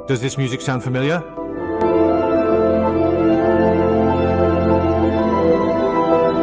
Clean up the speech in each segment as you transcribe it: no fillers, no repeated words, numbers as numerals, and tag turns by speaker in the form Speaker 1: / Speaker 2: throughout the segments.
Speaker 1: Does this music sound familiar?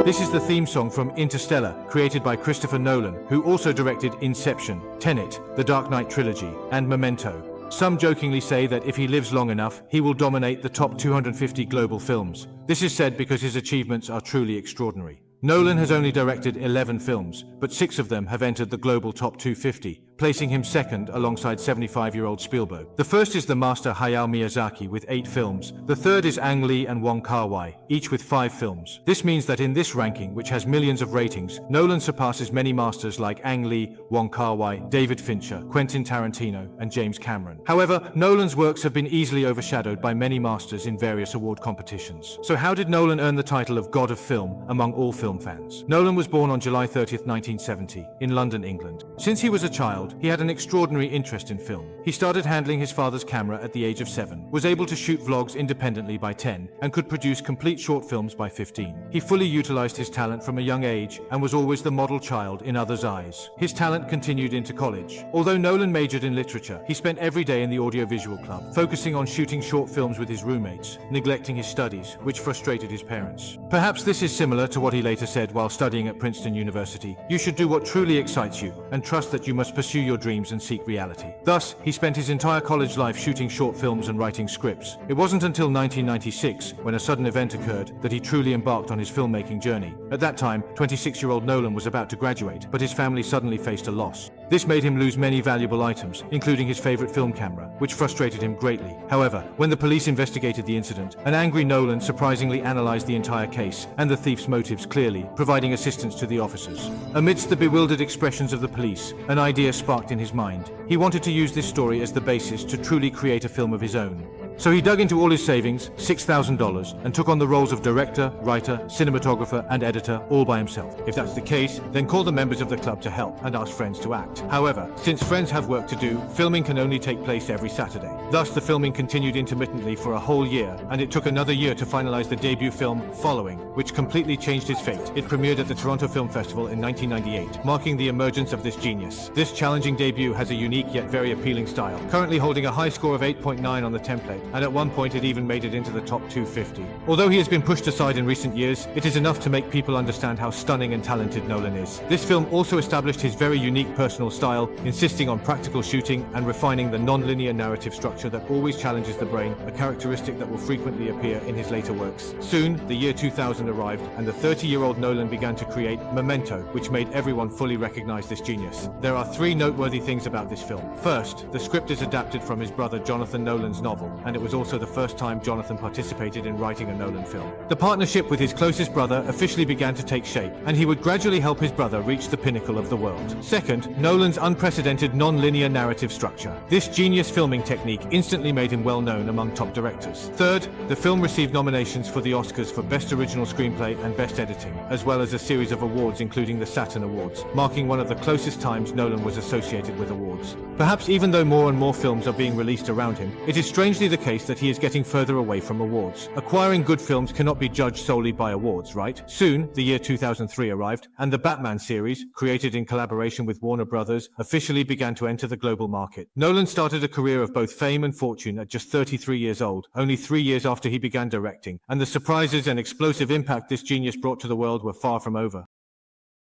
Speaker 1: This is the theme song from Interstellar, created by Christopher Nolan, who also directed Inception, Tenet, The Dark Knight Trilogy, and Memento. Some jokingly say that if he lives long enough, he will dominate the top 250 global films. This is said because his achievements are truly extraordinary. Nolan has only directed 11 films, but 6 of them have entered the global top 250, placing him second alongside 75-year-old Spielberg. The first is the master Hayao Miyazaki with 8 films. The third is Ang Lee and Wong Kar-wai, each with 5 films. This means that in this ranking, which has millions of ratings, Nolan surpasses many masters like Ang Lee, Wong Kar-wai, David Fincher, Quentin Tarantino, and James Cameron. However, Nolan's works have been easily overshadowed by many masters in various award competitions. So how did Nolan earn the title of God of Film among all film fans? Nolan was born on July 30th, 1970, in London, England. Since he was a child, he had an extraordinary interest in film. He started handling his father's camera at the age of 7, was able to shoot vlogs independently by 10, and could produce complete short films by 15. He fully utilized his talent from a young age and was always the model child in others' eyes. His talent continued into college. Although Nolan majored in literature, he spent every day in the audiovisual club, focusing on shooting short films with his roommates, neglecting his studies, which frustrated his parents. Perhaps this is similar to what he later said while studying at Princeton University. You should do what truly excites you and trust that you must pursue your dreams and seek reality. Thus, he spent his entire college life shooting short films and writing scripts. It wasn't until 1996, when a sudden event occurred, that he truly embarked on his filmmaking journey. At that time, 26-year-old Nolan was about to graduate, but his family suddenly faced a loss. This made him lose many valuable items, including his favorite film camera, which frustrated him greatly. However, when the police investigated the incident, an angry Nolan surprisingly analyzed the entire case and the thief's motives clearly, providing assistance to the officers. Amidst the bewildered expressions of the police, an idea sparked in his mind. He wanted to use this story as the basis to truly create a film of his own. So he dug into all his savings, $6,000, and took on the roles of director, writer, cinematographer, and editor all by himself. If that's the case, then call the members of the club to help and ask friends to act. However, since friends have work to do, filming can only take place every Saturday. Thus, the filming continued intermittently for a whole year, and it took another year to finalize the debut film, Following, which completely changed his fate. It premiered at the Toronto Film Festival in 1998, marking the emergence of this genius. This challenging debut has a unique yet very appealing style, currently holding a high score of 8.9 on the template, and at one point it even made it into the top 250. Although he has been pushed aside in recent years, it is enough to make people understand how stunning and talented Nolan is. This film also established his very unique personal style, insisting on practical shooting and refining the non-linear narrative structure that always challenges the brain, a characteristic that will frequently appear in his later works. Soon, the year 2000 arrived, and the 30-year-old Nolan began to create Memento, which made everyone fully recognize this genius. There are 3 noteworthy things about this film. First, the script is adapted from his brother Jonathan Nolan's novel, and it was also the first time Jonathan participated in writing a Nolan film. The partnership with his closest brother officially began to take shape, and he would gradually help his brother reach the pinnacle of the world. Second, Nolan's unprecedented non-linear narrative structure. This genius filming technique instantly made him well known among top directors. Third, the film received nominations for the Oscars for Best Original Screenplay and Best Editing, as well as a series of awards including the Saturn Awards, marking one of the closest times Nolan was associated with awards. Perhaps even though more and more films are being released around him, it is strangely the case that he is getting further away from awards. Acquiring good films cannot be judged solely by awards, right? Soon, the year 2003 arrived, and the Batman series, created in collaboration with Warner Brothers, officially began to enter the global market. Nolan started a career of both fame and fortune at just 33 years old, only 3 years after he began directing, and the surprises and explosive impact this genius brought to the world were far from over.